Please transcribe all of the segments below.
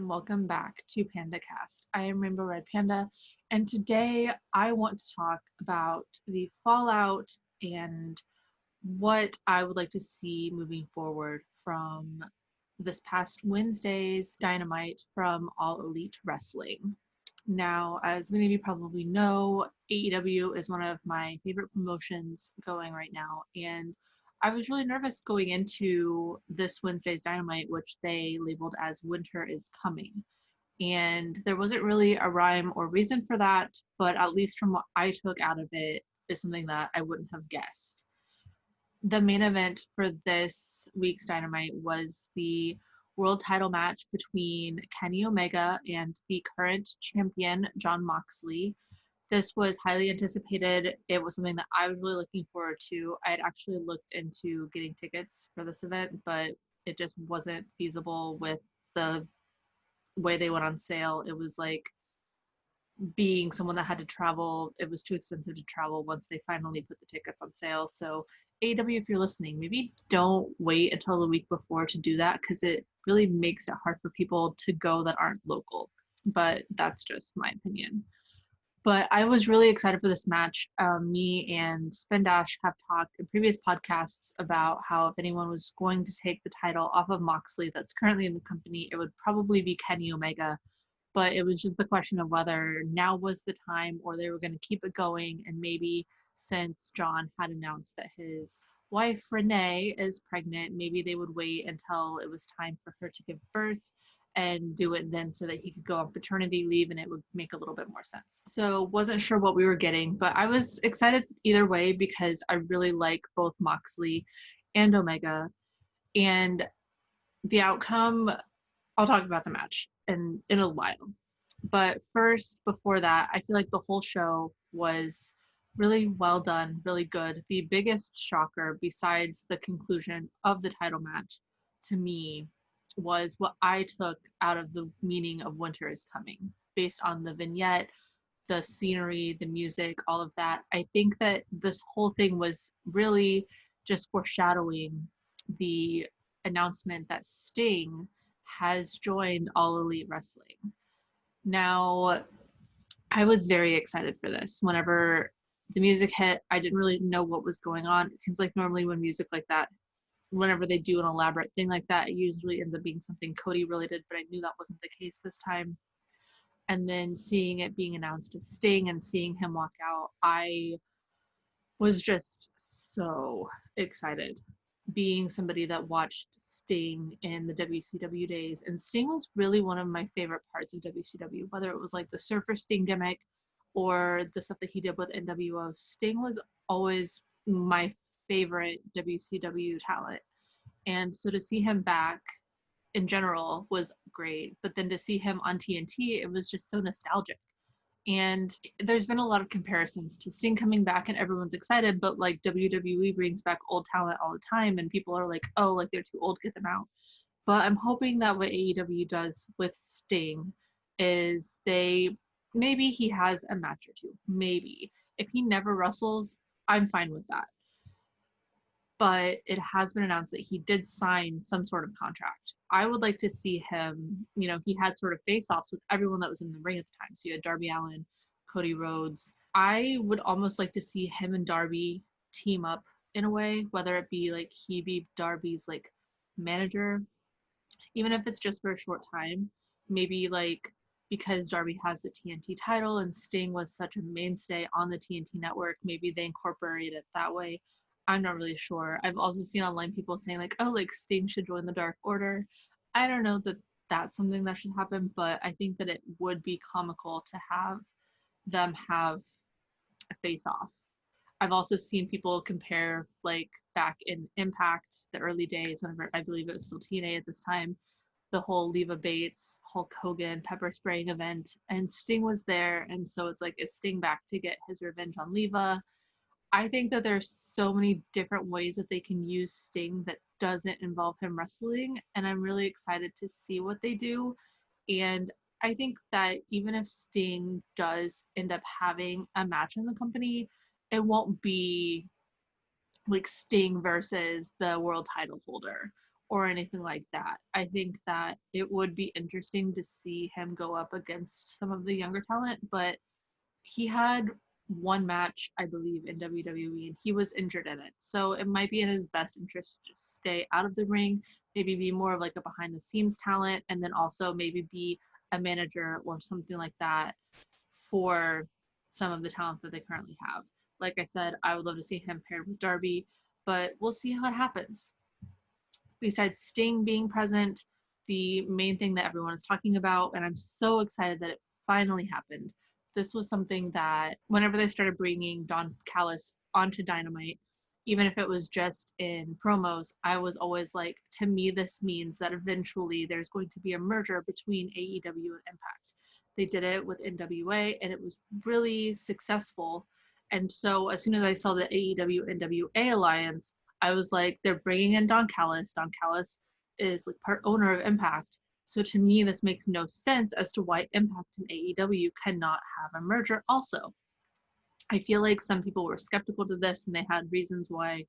and welcome back to PandaCast. I am Rainbow Red Panda, and today I want to talk about the fallout and what I would like to see moving forward from this past Wednesday's Dynamite from All Elite Wrestling. Now, as many of you probably know, AEW is one of my favorite promotions going right now, and I was really nervous going into this Wednesday's Dynamite, which they labeled as Winter is Coming. And there wasn't really a rhyme or reason for that, but at least from what I took out of it is something that I wouldn't have guessed. The main event for this week's Dynamite was the world title match between Kenny Omega and the current champion, Jon Moxley. This was highly anticipated. It was something that I was really looking forward to. I had actually looked into getting tickets for this event, but it just wasn't feasible with the way they went on sale. It was like being someone that had to travel, it was too expensive to travel once they finally put the tickets on sale. So AEW, if you're listening, maybe don't wait until the week before to do that, because it really makes it hard for people to go that aren't local. But that's just my opinion. But I was really excited for this match. Me and Spendash have talked in previous podcasts about how if anyone was going to take the title off of Moxley that's currently in the company, it would probably be Kenny Omega. But it was just the question of whether now was the time or they were going to keep it going. And maybe since John had announced that his wife, Renee, is pregnant, maybe they would wait until it was time for her to give birth and do it then so that he could go on paternity leave and it would make a little bit more sense. So wasn't sure what we were getting, but I was excited either way because I really like both Moxley and Omega. And the outcome, I'll talk about the match in a while. But first, before that, I feel like the whole show was really well done, really good. The biggest shocker, besides the conclusion of the title match, to me, was what I took out of the meaning of Winter is Coming, based on the vignette, the scenery, the music, all of that. I think that this whole thing was really just foreshadowing the announcement that Sting has joined All Elite Wrestling. Now, I was very excited for this. Whenever the music hit, I didn't really know what was going on. It seems like normally when music like that, whenever they do an elaborate thing like that, it usually ends up being something Cody related, but I knew that wasn't the case this time. And then seeing it being announced as Sting and seeing him walk out, I was just so excited. Being somebody that watched Sting in the WCW days, and Sting was really one of my favorite parts of WCW, whether it was like the Surfer Sting gimmick or the stuff that he did with NWO. Sting was always my favorite WCW talent. And so to see him back in general was great. But then to see him on TNT, it was just so nostalgic. And there's been a lot of comparisons to Sting coming back and everyone's excited, but like WWE brings back old talent all the time and people are like, oh, like they're too old, get them out. But I'm hoping that what AEW does with Sting is maybe he has a match or two, maybe. If he never wrestles, I'm fine with that. But it has been announced that he did sign some sort of contract. I would like to see him, he had sort of face-offs with everyone that was in the ring at the time. So you had Darby Allin, Cody Rhodes. I would almost like to see him and Darby team up in a way, whether it be like he be Darby's like manager, even if it's just for a short time. Maybe like because Darby has the TNT title and Sting was such a mainstay on the TNT network, maybe they incorporate it that way. I'm not really sure. I've also seen online people saying like, oh, like Sting should join the Dark Order. I don't know that that's something that should happen, but I think that it would be comical to have them have a face-off. I've also seen people compare like back in Impact, the early days, whenever I believe it was still TNA at this time, the whole Leva Bates, Hulk Hogan, pepper spraying event, and Sting was there. And so it's like, it's Sting back to get his revenge on Leva. I think that there's so many different ways that they can use Sting that doesn't involve him wrestling, and I'm really excited to see what they do. And I think that even if Sting does end up having a match in the company, it won't be like Sting versus the world title holder or anything like that. I think that it would be interesting to see him go up against some of the younger talent, but he had one match, I believe, in WWE, and he was injured in it. So it might be in his best interest to stay out of the ring, maybe be more of like a behind the scenes talent, and then also maybe be a manager or something like that for some of the talent that they currently have. Like I said, I would love to see him paired with Darby, but we'll see how it happens. Besides Sting being present, the main thing that everyone is talking about, and I'm so excited that it finally happened. This was something that whenever they started bringing Don Callis onto Dynamite, even if it was just in promos, I was always like, to me, this means that eventually there's going to be a merger between AEW and Impact. They did it with NWA, and it was really successful. And so as soon as I saw the AEW NWA alliance, I was like, they're bringing in Don Callis. Don Callis is like part owner of Impact. So to me, this makes no sense as to why Impact and AEW cannot have a merger also. I feel like some people were skeptical to this and they had reasons why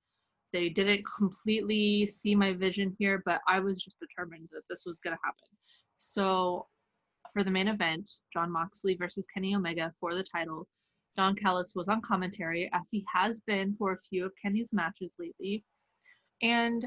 they didn't completely see my vision here, but I was just determined that this was going to happen. So for the main event, Jon Moxley versus Kenny Omega for the title, Don Callis was on commentary, as he has been for a few of Kenny's matches lately. And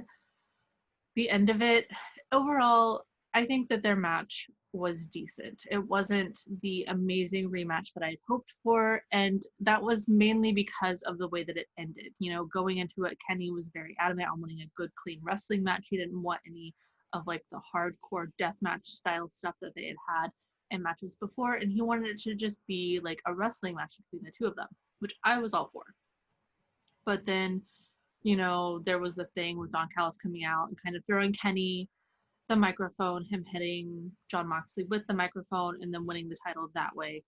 the end of it, overall, I think that their match was decent. It wasn't the amazing rematch that I had hoped for, and that was mainly because of the way that it ended. You know, going into it, Kenny was very adamant on wanting a good, clean wrestling match. He didn't want any of like the hardcore deathmatch style stuff that they had in matches before, and he wanted it to just be like a wrestling match between the two of them, which I was all for. But then, you know, there was the thing with Don Callis coming out and kind of throwing Kenny the microphone, him hitting Jon Moxley with the microphone, and then winning the title that way.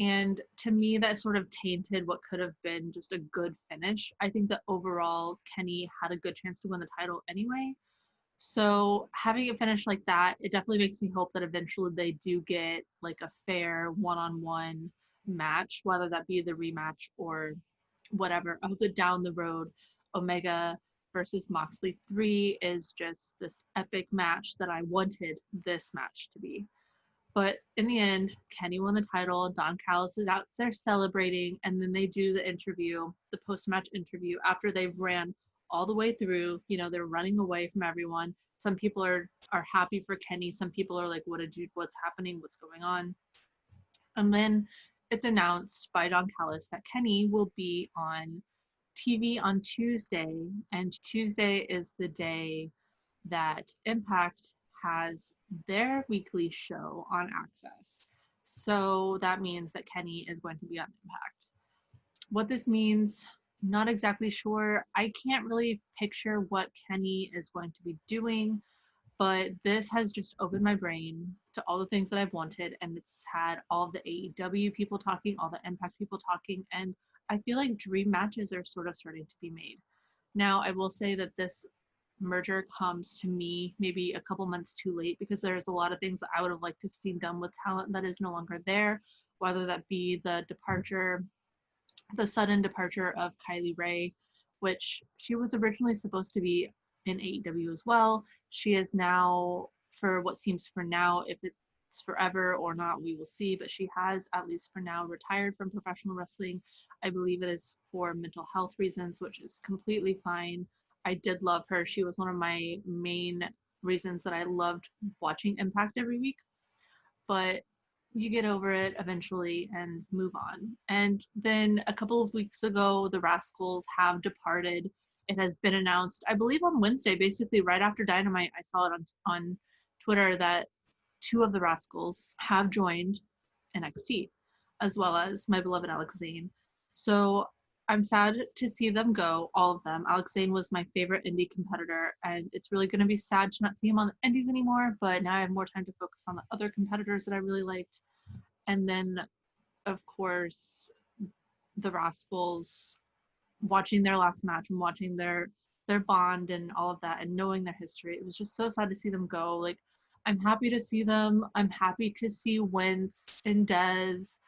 And to me, that sort of tainted what could have been just a good finish. I think that overall, Kenny had a good chance to win the title anyway. So having it finish like that, it definitely makes me hope that eventually they do get like a fair one-on-one match, whether that be the rematch or whatever. I hope that down the road, Omega versus Moxley 3 is just this epic match that I wanted this match to be. But in the end, Kenny won the title. Don Callis is out there celebrating, and then they do the interview, the post-match interview, after they've ran all the way through. You know, they're running away from everyone. Some people are happy for Kenny. Some people are like, what's happening? What's going on? And then it's announced by Don Callis that Kenny will be on TV on Tuesday, and Tuesday is the day that Impact has their weekly show on Access. So that means that Kenny is going to be on Impact. What this means, not exactly sure. I can't really picture what Kenny is going to be doing, but this has just opened my brain to all the things that I've wanted, and it's had all of the AEW people talking, all the Impact people talking, and I feel like dream matches are sort of starting to be made. Now, I will say that this merger comes to me maybe a couple months too late, because there's a lot of things that I would have liked to have seen done with talent that is no longer there, whether that be the sudden departure of Kylie Ray, which she was originally supposed to be in AEW as well. She is now, for what seems for now, if it's forever or not, we will see, but she has, at least for now, retired from professional wrestling. I believe it is for mental health reasons, which is completely fine. I did love her. She was one of my main reasons that I loved watching Impact every week. But you get over it eventually and move on. And then a couple of weeks ago, the Rascals have departed. It has been announced, I believe on Wednesday, basically right after Dynamite, I saw it on Twitter that two of the Rascals have joined NXT, as well as my beloved Alex Zane. So I'm sad to see them go, all of them. Alex Zane was my favorite indie competitor, and it's really going to be sad to not see him on the indies anymore, but now I have more time to focus on the other competitors that I really liked. And then, of course, the Rascals, watching their last match and watching their bond and all of that and knowing their history, it was just so sad to see them go. Like, I'm happy to see them. I'm happy to see Wentz and Dez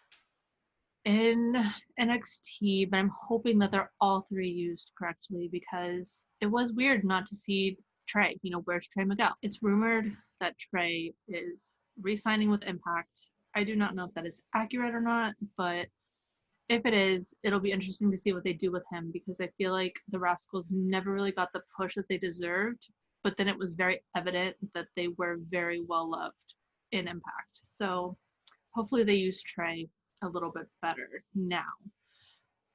in NXT, but I'm hoping that they're all three used correctly, because it was weird not to see Trey. Where's Trey Miguel? It's rumored that Trey is re-signing with Impact. I do not know if that is accurate or not, but if it is, it'll be interesting to see what they do with him, because I feel like the Rascals never really got the push that they deserved, but then it was very evident that they were very well loved in Impact. So hopefully they use Trey a little bit better now.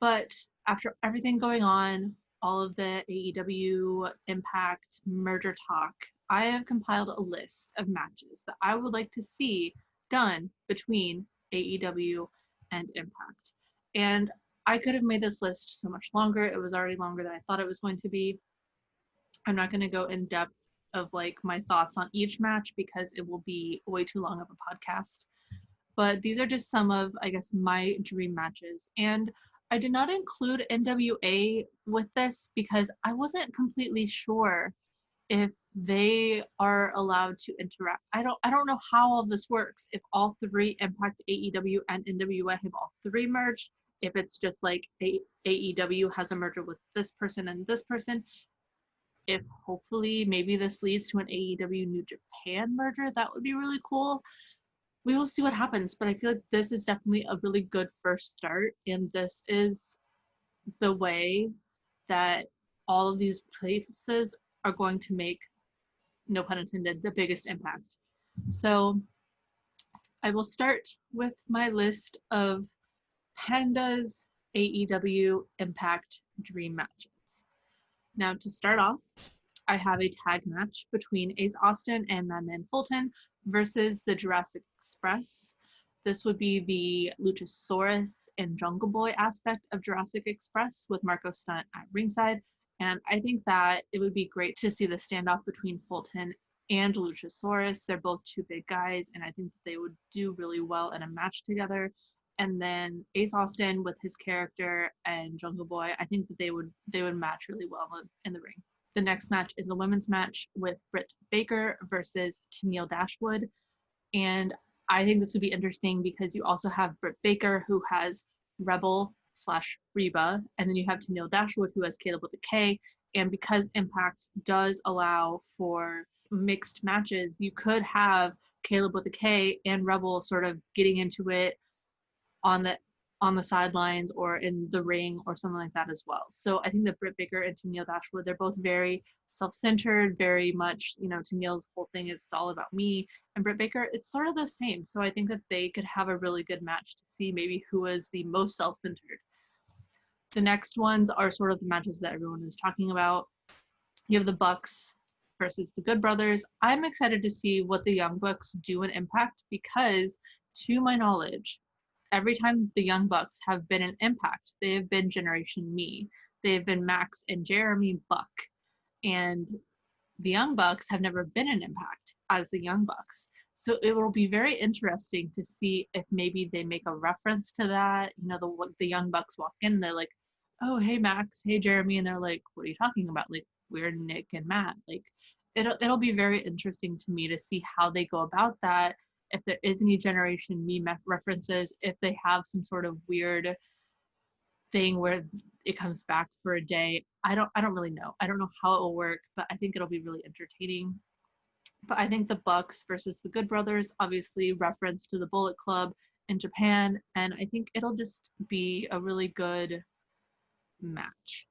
But after everything going on, all of the AEW Impact merger talk, I have compiled a list of matches that I would like to see done between AEW and Impact. And I could have made this list so much longer. It was already longer than I thought it was going to be. I'm not going to go in depth of like my thoughts on each match because it will be way too long of a podcast. But these are just some of, I guess, my dream matches. And I did not include NWA with this because I wasn't completely sure if they are allowed to interact. I don't know how all this works. If all three Impact, AEW, and NWA have all three merged, if it's just like AEW has a merger with this person and this person, if hopefully maybe this leads to an AEW New Japan merger, that would be really cool. We will see what happens, but I feel like this is definitely a really good first start, and this is the way that all of these places are going to make, no pun intended, the biggest impact. So I will start with my list of Panda's AEW Impact dream matches. Now, to start off, I have a tag match between Ace Austin and Madman Fulton versus the Jurassic Express. This would be the Luchasaurus and Jungle Boy aspect of Jurassic Express with Marco Stunt at ringside. And I think that it would be great to see the standoff between Fulton and Luchasaurus. They're both two big guys, and I think that they would do really well in a match together. And then Ace Austin with his character and Jungle Boy, I think that they would match really well in the ring. The next match is a women's match with Britt Baker versus Tennille Dashwood. And I think this would be interesting because you also have Britt Baker, who has Rebel/Reba, and then you have Tennille Dashwood, who has Caleb with a K. And because Impact does allow for mixed matches, you could have Caleb with a K and Rebel sort of getting into it on the sidelines or in the ring or something like that as well. So I think that Britt Baker and Tennille Dashwood, they're both very self-centered, very much, Tennille's whole thing is it's all about me. And Britt Baker, it's sort of the same. So I think that they could have a really good match to see maybe who is the most self-centered. The next ones are sort of the matches that everyone is talking about. You have the Bucks versus the Good Brothers. I'm excited to see what the Young Bucks do in Impact because, to my knowledge, every time the Young Bucks have been in Impact, they have been Generation Me. They have been Max and Jeremy Buck. And the Young Bucks have never been in Impact as the Young Bucks. So it will be very interesting to see if maybe they make a reference to that. The Young Bucks walk in and they're like, oh, hey, Max, hey, Jeremy. And they're like, what are you talking about? Like, we're Nick and Matt. Like, it'll be very interesting to me to see how they go about that. If there is any Generation Me references, if they have some sort of weird thing where it comes back for a day, I don't really know. I don't know how it will work, but I think it'll be really entertaining. But I think the Bucks versus the Good Brothers, obviously reference to the Bullet Club in Japan, and I think it'll just be a really good match,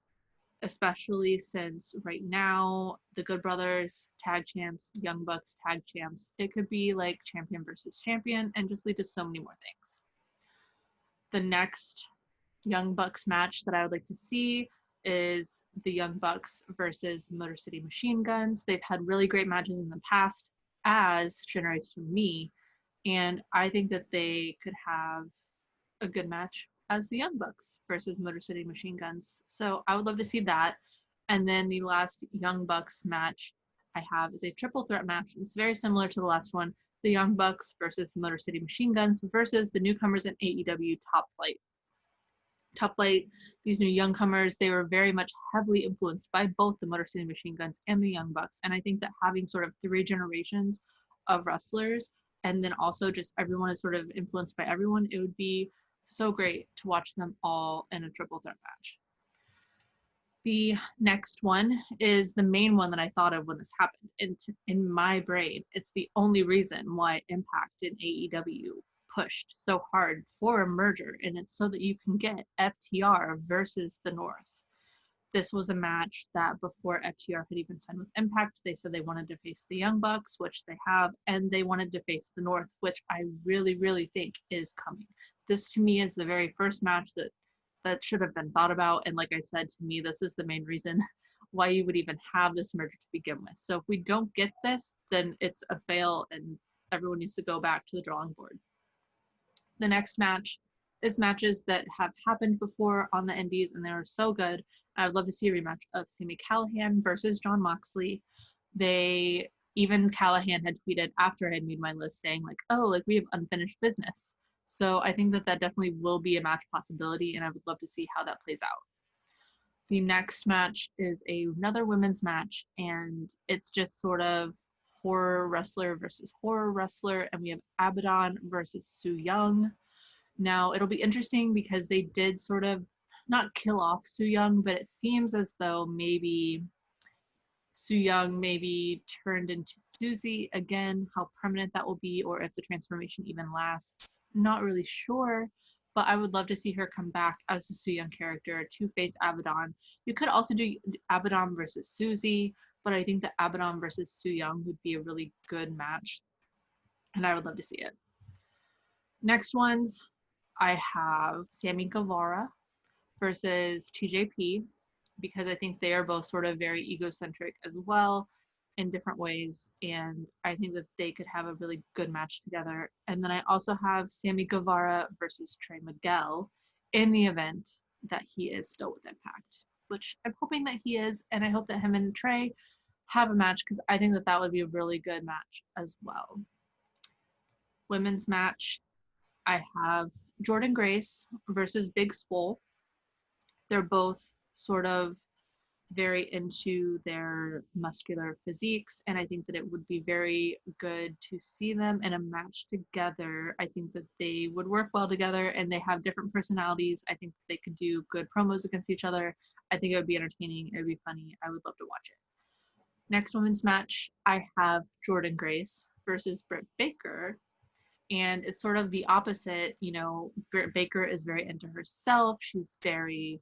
especially since right now the Good Brothers tag champs, Young Bucks tag champs, it could be like champion versus champion and just lead to so many more things. The next Young Bucks match that I would like to see is the Young Bucks versus the Motor City Machine Guns. They've had really great matches in the past as Generation Me, and I think that they could have a good match as the Young Bucks versus Motor City Machine Guns. So I would love to see that. And then the last Young Bucks match I have is a triple threat match. It's very similar to the last one. The Young Bucks versus the Motor City Machine Guns versus the newcomers in AEW Top Flight. Top Flight, these new youngcomers, they were very much heavily influenced by both the Motor City Machine Guns and the Young Bucks. And I think that having sort of 3 generations of wrestlers and then also just everyone is sort of influenced by everyone, it would be so great to watch them all in a triple threat match. The next one is the main one that I thought of when this happened. And in my brain, it's the only reason why Impact and AEW pushed so hard for a merger, and it's so that you can get FTR versus the North. This was a match that before FTR had even signed with Impact, they said they wanted to face the Young Bucks, which they have, and they wanted to face the North, which I really, really think is coming. This to me is the very first match that should have been thought about. And like I said, to me, this is the main reason why you would even have this merger to begin with. So if we don't get this, then it's a fail and everyone needs to go back to the drawing board. The next match is matches that have happened before on the indies and they are so good. I would love to see a rematch of Sami Callihan versus Jon Moxley. Even Callahan had tweeted after I had made my list saying like, oh, like we have unfinished business. So I think that definitely will be a match possibility, and I would love to see how that plays out. The next match is another women's match, and it's just sort of horror wrestler versus horror wrestler, and we have Abaddon versus Su Yung. Now, it'll be interesting because they did sort of not kill off Su Yung, but it seems as though maybe Su Yung maybe turned into Susie again. How permanent that will be, or if the transformation even lasts, not really sure. But I would love to see her come back as a Su Yung character to face Abaddon. You could also do Abaddon versus Susie, but I think that Abaddon versus Su Yung would be a really good match, and I would love to see it. Next ones, I have Sammy Guevara versus TJP, because I think they are both sort of very egocentric as well in different ways, and I think that they could have a really good match together. And then I also have Sammy Guevara versus Trey Miguel in the event that he is still with Impact, which I'm hoping that he is, and I hope that him and Trey have a match because I think that that would be a really good match as well. Women's match, I have Jordynne Grace versus Big Swole. They're both sort of very into their muscular physiques, and I think that it would be very good to see them in a match together. I think that they would work well together, and they have different personalities. I think they could do good promos against each other. I think it would be entertaining. It would be funny. I would love to watch it. Next women's match, I have Jordynne Grace versus Britt Baker. And it's sort of the opposite. You know, Britt Baker is very into herself. She's very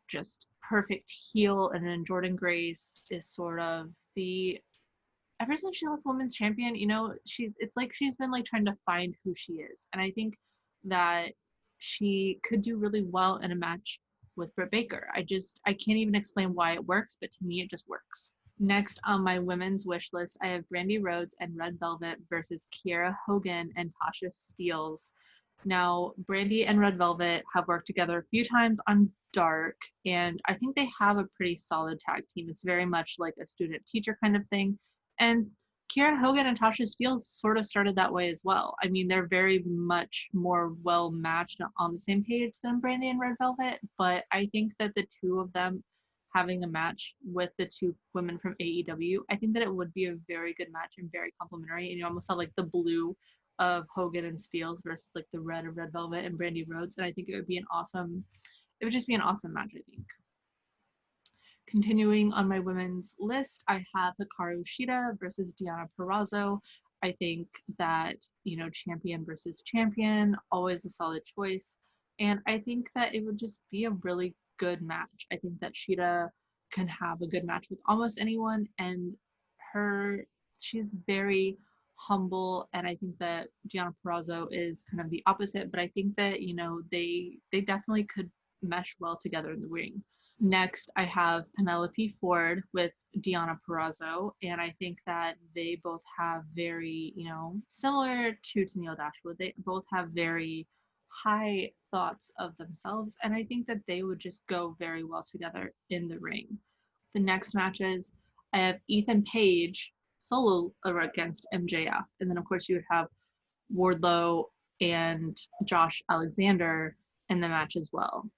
just perfect heel, and then Jordynne Grace is sort of ever since she lost women's champion, you know, it's like she's been like trying to find who she is, and I think that she could do really well in a match with Britt Baker. I can't even explain why it works, but to me it just works. Next on my women's wish list, I have Brandy Rhodes and Red Velvet versus Kiera Hogan and Tasha Steelz. Now, Brandy and Red Velvet have worked together a few times on Dark, and I think they have a pretty solid tag team. It's very much like a student-teacher kind of thing. And Kiera Hogan and Tasha Steelz sort of started that way as well. I mean, they're very much more well-matched on the same page than Brandy and Red Velvet, but I think that the two of them having a match with the two women from AEW, I think that it would be a very good match and very complimentary, and you almost have like the blue of Hogan and Steelz versus like the red of Red Velvet and Brandy Rhodes, and I think it would just be an awesome match, I think. Continuing on my women's list, I have Hikaru Shida versus Deonna Purrazzo. I think that, you know, champion versus champion, always a solid choice, and I think that it would just be a really good match. I think that Shida can have a good match with almost anyone, and she's very humble, and I think that Deonna Purrazzo is kind of the opposite, but I think that, you know, they definitely could mesh well together in the ring. Next, I have Penelope Ford with Deonna Purrazzo, and I think that they both have very, you know, similar to Tennille Dashwood, they both have very high thoughts of themselves, and I think that they would just go very well together in the ring. The next matches, I have Ethan Page solo against MJF, and then of course you would have Wardlow and Josh Alexander in the match as well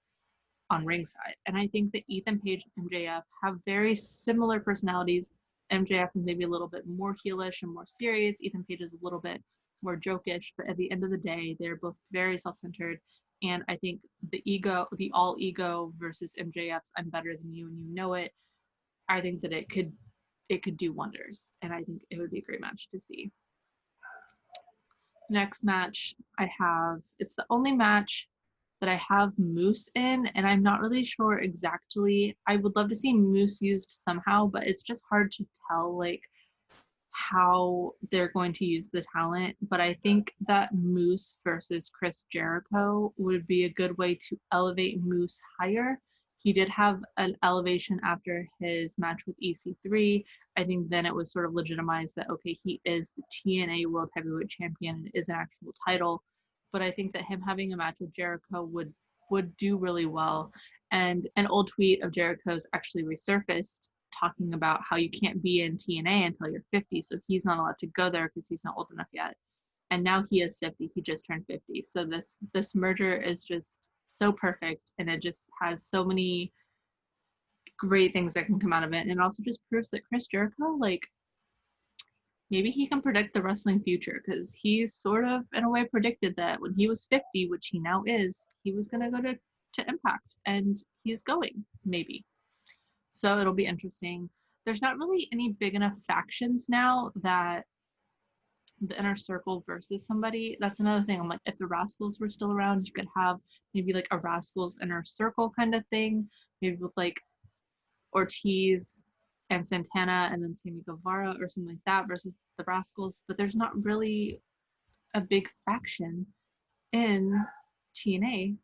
on ringside. And I think that Ethan Page and MJF have very similar personalities. MJF is maybe a little bit more heelish and more serious. Ethan Page is a little bit more jokish, but at the end of the day, they're both very self-centered, And I think the all ego versus MJF's I'm better than you and you know it, I think that it could do wonders. And I think it would be a great match to see. Next match it's the only match that I have Moose in, and I'm not really sure exactly. I would love to see Moose used somehow, but it's just hard to tell like how they're going to use the talent. But I think that Moose versus Chris Jericho would be a good way to elevate Moose higher. He did have an elevation after his match with EC3. I think then it was sort of legitimized that, okay, he is the TNA World Heavyweight Champion and is an actual title. But I think that him having a match with Jericho would do really well. And an old tweet of Jericho's actually resurfaced talking about how you can't be in TNA until you're 50, so he's not allowed to go there because he's not old enough yet. And now he is 50. He just turned 50. So this merger is just so perfect, and it just has so many great things that can come out of it. And it also just proves that Chris Jericho, like, maybe he can predict the wrestling future, because he sort of in a way predicted that when he was 50, which he now is, he was going to go to Impact, and he's going, maybe. So it'll be interesting. There's not really any big enough factions now that the Inner Circle versus somebody. That's another thing. I'm like, if the Rascals were still around, you could have maybe like a Rascals Inner Circle kind of thing, maybe with like Ortiz and Santana and then Sammy Guevara or something like that versus the Rascals. But there's not really a big faction in TNA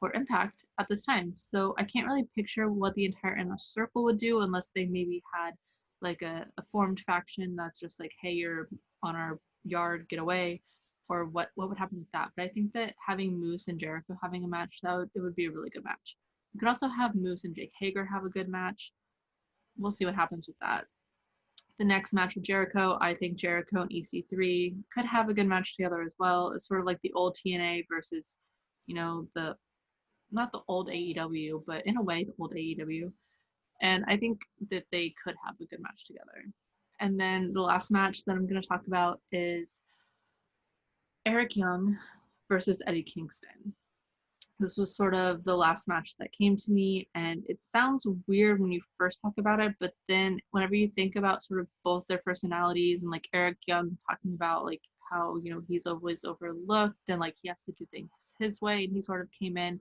or Impact at this time. So I can't really picture what the entire Inner Circle would do unless they maybe had like a formed faction that's just like, hey, you're on our yard, get away, or what would happen with that. But I think that having Moose and Jericho having a match, it would be a really good match. You could also have Moose and Jake Hager have a good match. We'll see what happens with that. The next match with Jericho, I think Jericho and EC3 could have a good match together as well. It's sort of like the old TNA versus, not the old AEW, but in a way the old AEW. And I think that they could have a good match together. And then the last match that I'm going to talk about is Eric Young versus Eddie Kingston. This was sort of the last match that came to me, and it sounds weird when you first talk about it, but then whenever you think about sort of both their personalities and like Eric Young talking about like how, he's always overlooked and like he has to do things his way, and he sort of came in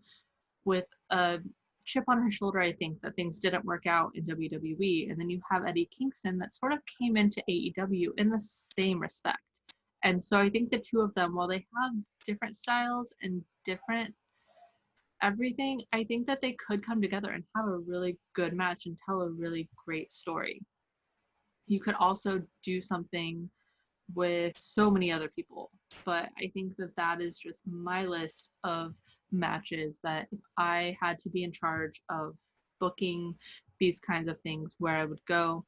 with a chip on her shoulder, I think, that things didn't work out in WWE. And then you have Eddie Kingston that sort of came into AEW in the same respect. And so I think the two of them, while they have different styles and different everything, I think that they could come together and have a really good match and tell a really great story. You could also do something with so many other people, but I think that is just my list of matches that if I had to be in charge of booking these kinds of things, where I would go.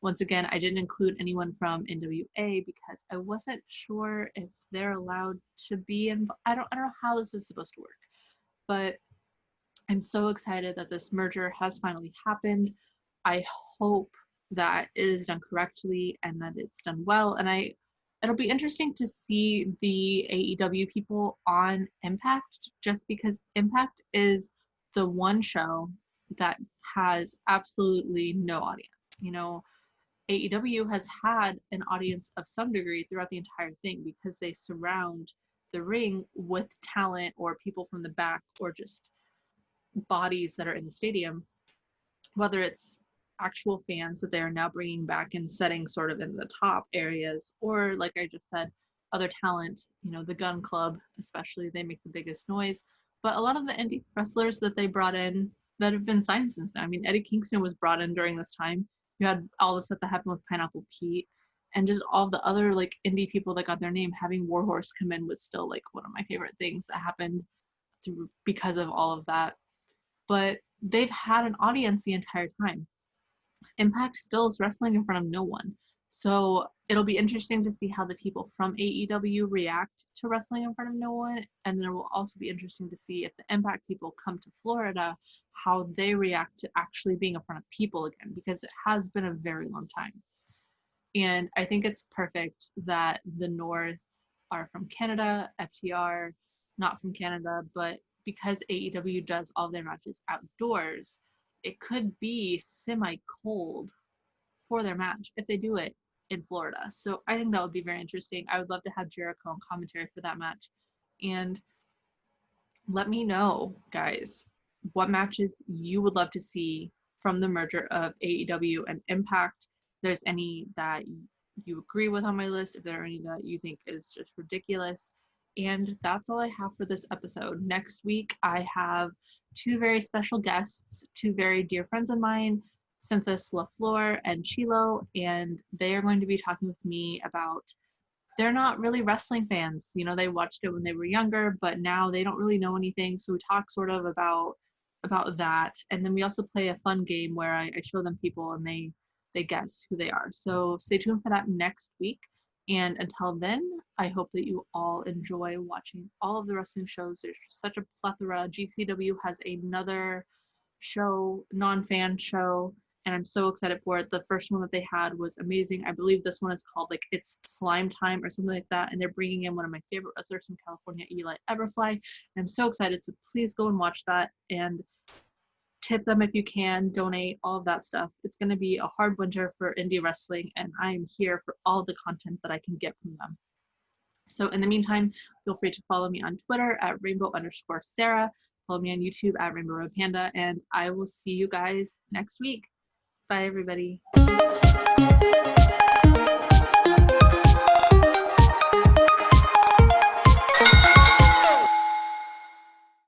Once again, I didn't include anyone from NWA because I wasn't sure if they're allowed to be in. I don't know how this is supposed to work, but I'm so excited that this merger has finally happened. I hope that it is done correctly and that it's done well. And it'll be interesting to see the AEW people on Impact, just because Impact is the one show that has absolutely no audience. AEW has had an audience of some degree throughout the entire thing because they surround the ring with talent or people from the back or just bodies that are in the stadium, whether it's actual fans that they are now bringing back and setting sort of in the top areas, or like I just said, other talent, the Gun Club especially, they make the biggest noise. But a lot of the indie wrestlers that they brought in that have been signed since now, I mean, Eddie Kingston was brought in during this time. You had all the stuff that happened with Pineapple Pete and just all the other like indie people that got their name. Having Warhorse come in was still like one of my favorite things that happened because of all of that. But they've had an audience the entire time. Impact still is wrestling in front of no one. So it'll be interesting to see how the people from AEW react to wrestling in front of no one. And then it will also be interesting to see if the Impact people come to Florida, how they react to actually being in front of people again, because it has been a very long time. And I think it's perfect that the North are from Canada, FTR, not from Canada, but because AEW does all their matches outdoors, it could be semi-cold for their match if they do it in Florida. So I think that would be very interesting. I would love to have Jericho on commentary for that match. And let me know, guys, what matches you would love to see from the merger of AEW and Impact. If there's any that you agree with on my list, if there are any that you think is just ridiculous. And that's all I have for this episode. Next week, I have two very special guests, two very dear friends of mine, Synthis LaFleur and Chilo, and they are going to be talking with me about, they're not really wrestling fans. You know, they watched it when they were younger, but now they don't really know anything. So we talk sort of about that. And then we also play a fun game where I show them people and they guess who they are. So stay tuned for that next week. And until then, I hope that you all enjoy watching all of the wrestling shows. There's such a plethora. GCW has another show, non-fan show, and I'm so excited for it. The first one that they had was amazing. I believe this one is called like It's Slime Time or something like that, and they're bringing in one of my favorite wrestlers from California, Eli Everfly, and I'm so excited. So please go and watch that and tip them if you can, donate, all of that stuff. It's going to be a hard winter for indie wrestling, and I am here for all the content that I can get from them. So in the meantime, feel free to follow me on Twitter at rainbow_Sarah. Follow me on YouTube at Rainbow Road Panda, and I will see you guys next week. Bye, everybody.